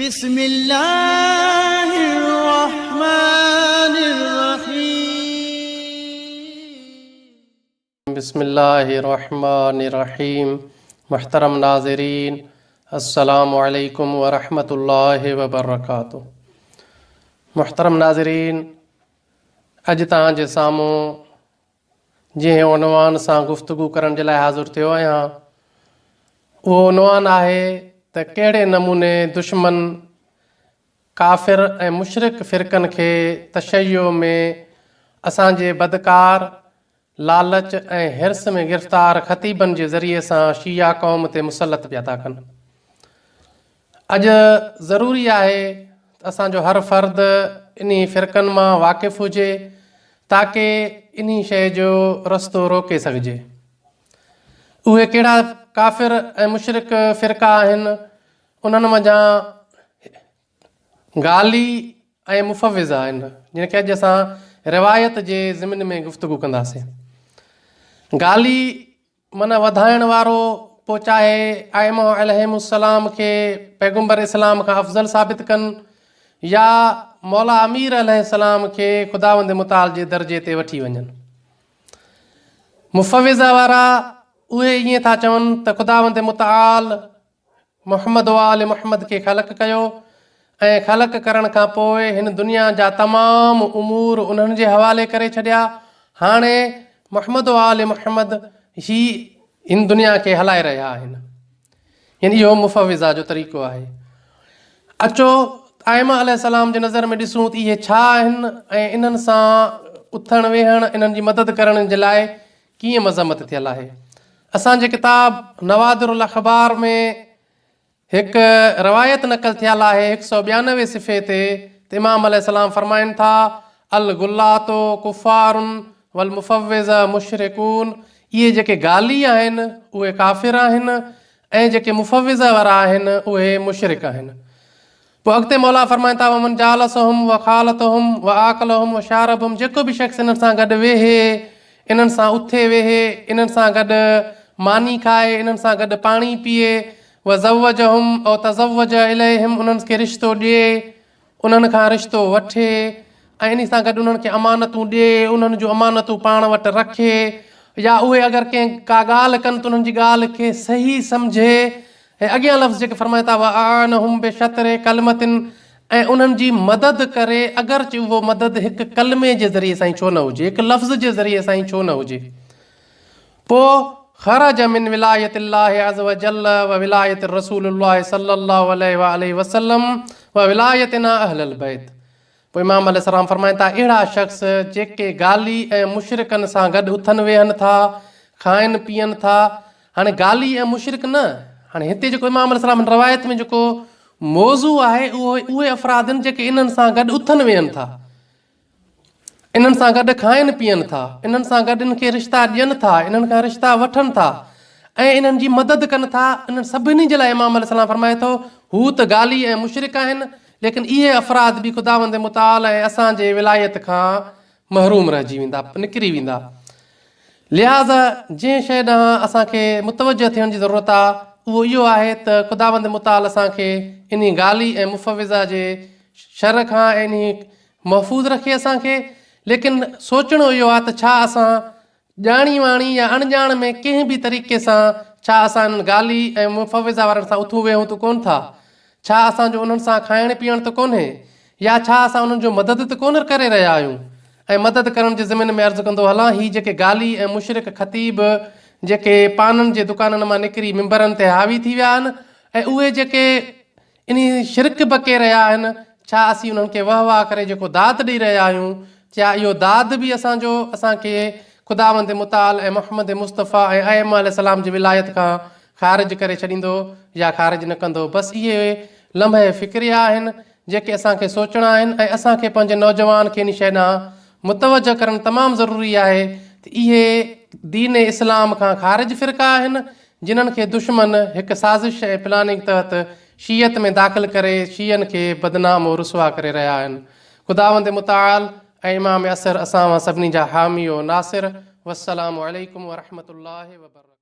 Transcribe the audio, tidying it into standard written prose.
بسم الله الرحمن الرحيم بسم الله الرحمن الرحيم محترم ناظرین السلام علیکم ورحمۃ اللہ وبرکاتہ محترم ناظرین اج تاں جے ساموں جंहिं عنوان सां गुफ़्तगू करण जे लाइ हाज़िर थियो आहियां उहो عنوان आहे त कहिड़े नमूने दुश्मन क़ाफ़िर ऐं मुशरिक फ़िरक़नि खे तशय्यो में असांजे बदकार लालच ऐं हिर्स में गिरफ़्तार ख़तीबनि जे ज़रिए सां शिया क़ौम ते मुसलत पिया था कनि। अॼु ज़रूरी आहे त असांजो हर फ़र्द इन्ही फ़िरक़नि मां वाक़िफ़ हुजे ताकी इन्ही शइ जो रस्तो रोके सघिजे। उहे कहिड़ा क़ाफ़िर ऐं मुशरिक फ़िरक़ा आहिनि उन्हनि मंझां غالي ऐं مفوضه आहिनि जिनखे अॼु असां रिवायत जे ज़िमन में गुफ़्तगू कंदासीं। غالي माना वधाइण वारो, पोइ चाहे امام عليه السلام खे पैगम्बर इस्लाम खां अफ़ज़ल साबित कनि या मौला अमीर عليه السلام खे ख़ुदावंद मुताल जे दर्जे ते वठी वञनि। मुफ़विज़ा वारा उहे ईअं था चवनि त ख़ुदावंद मुताल मुहम्मद वाल मुहम्मद खे ख़लक़ कयो ऐं ख़लक़ करण खां पोइ हिन दुनिया जा तमामु उमूर उन्हनि जे हवाले करे छॾिया। हाणे मुहम्मद वाल मुहम्मद ही हिन दुनिया खे हलाए रहिया आहिनि। यानी इहो मुफ़विज़ा जो तरीक़ो आहे। अचो आइमा अलैहिस्सलाम जे नज़र में ॾिसूं त इहे छा आहिनि ऐं इन्हनि सां उथण वेहण इन्हनि जी मदद करण जे लाइ कीअं मज़म्मत थियल आहे। असांजे किताब नवादिरुल अख़बार में हिकु रवायत नक़ल थियल आहे 192 सिफ़े ते इमाम अलैहिस्सलाम फरमाइनि था الغلاة ڪفار والمفوضة مشركون। इहे जेके غالي आहिनि उहे क़ाफ़िर आहिनि ऐं जेके मुफ़विज़ा वारा आहिनि उहे मुशरिक आहिनि। पोइ अॻिते मौला फरमाइनि था वमन जालसहुम व खालतहुम व आकलहुम व शारबहुम, जेको बि शख़्स इन्हनि सां गॾु वेहे, इन्हनि सां उथे वेहे, इन्हनि सां गॾु मानी खाए, इन्हनि सां गॾु पाणी पीए, व ज़वजहुम औ तज़वज इलैहिम, उन्हनि खे रिश्तो ॾिए, उन्हनि खां रिश्तो वठे ऐं इन सां गॾु उन्हनि खे अमानतूं ॾिए, उन्हनि जूं अमानतूं पाण वटि रखे, या उहे अगरि कंहिं का ॻाल्हि कनि त उन्हनि जी ॻाल्हि खे सही सम्झे। ऐं अॻियां लफ़्ज़ जेके फरमाए था वआनहुम बिशतरे कलमतिन, ऐं उन्हनि जी मदद करे अगरचे उहो मदद हिकु कलमे जे ज़रिए सां ई छो न हुजे, हिकु लफ़्ज़ जे ज़रिए सां ई छो न हुजे। पोइ خارج من ولاية الله عز وجل وولاية رسول الله صلى الله عليه وسلم وولايتنا أهل البيت। पोइ इमाम अलैहिस्सलाम फरमाइनि था अहिड़ा शख़्स जेके غالي ऐं मुशरिकनि सां गॾु उथनि वेहनि था, खाइनि पीअनि था। हाणे غالي ऐं मुशरिक न, हाणे हिते जेको इमाम अलैहिस्सलाम रवायत में जेको मौज़ू आहे उहे अफ़राद आहिनि जेके इन्हनि सां गॾु उथनि वेहनि था, इन्हनि सां गॾु खाइनि पीअनि था, इन्हनि सां गॾु इन्हनि खे रिश्ता ॾियनि था, इन्हनि खां रिश्ता वठनि था ऐं इन्हनि जी मदद कनि था। इन्हनि सभिनी जे लाइ इमाम अलैहिस्सलाम फरमाए थो हू त غالي ऐं मुशरिक आहिनि, लेकिन इहे अफ़राद बि ख़ुदावंद मुताल ऐं असांजे विलायत खां महरूम रहिजी वेंदा, निकिरी वेंदा। लिहाज़ा जंहिं शइ ॾांहुं असांखे मुतवजह थियण जी ज़रूरत आहे उहो इहो आहे त ख़ुदावंद मुताल असांखे इन غالي ऐं मुफ़विज़ा जे शर खां ऐं इन महफ़ूज़ रखे असांखे। लेकिन सोचणो इहो आहे त छा असां ॼाणी वाणी या अणॼाण में कंहिं बि तरीक़े सां छा असां इन्हनि غالي ऐं मुफ़विज़ा वारनि सां उथूं वेहूं त कोन था, छा असांजो उन्हनि सां खाइण पीअण त कोन्हे, या छा असां उन्हनि जो मदद त कोन करे रहिया आहियूं। ऐं मदद करण जे ज़मीन में अर्ज़ु कंदो हलां, ही जेके غالي ऐं मुशरिक ख़तीब जेके पाननि जे दुकाननि मां निकिरी मिंबरनि ते हावी थी विया आहिनि ऐं उहे जेके इन शिरक बके रहिया आहिनि, छा असीं उन्हनि खे वाह वाह करे जेको दाद ॾेई रहिया आहियूं, छा इहो दाद बि असांखे ख़ुदावंद मुताल ऐं मुहम्मद मुस्तफ़ा ऐं आइमा अलैहिस्सलाम जी विलायत खां ख़ारिज करे छॾींदो या ख़ारिज न कंदो। बसि इहे लम्हे फ़िक्रिया आहिनि जेके असांखे सोचणा आहिनि ऐं असांखे पंहिंजे नौजवान खे इन शइ ॾांहुं मुतवजह करणु तमामु ज़रूरी आहे त इहे दीन इस्लाम खां ख़ारिज फ़िरक़ा आहिनि जिन्हनि खे दुश्मन हिकु साज़िश ऐं प्लानिंग तहत शीयत में दाख़िल करे शीयनि खे बदनाम और रुसवा करे रहिया आहिनि। ख़ुदावंद मुताल ऐं इमाम असर असां सभिनी जा हामी और नासिर। वस्सलामु अलैकुम वरहमतुल्लाहि वबरकातुहू।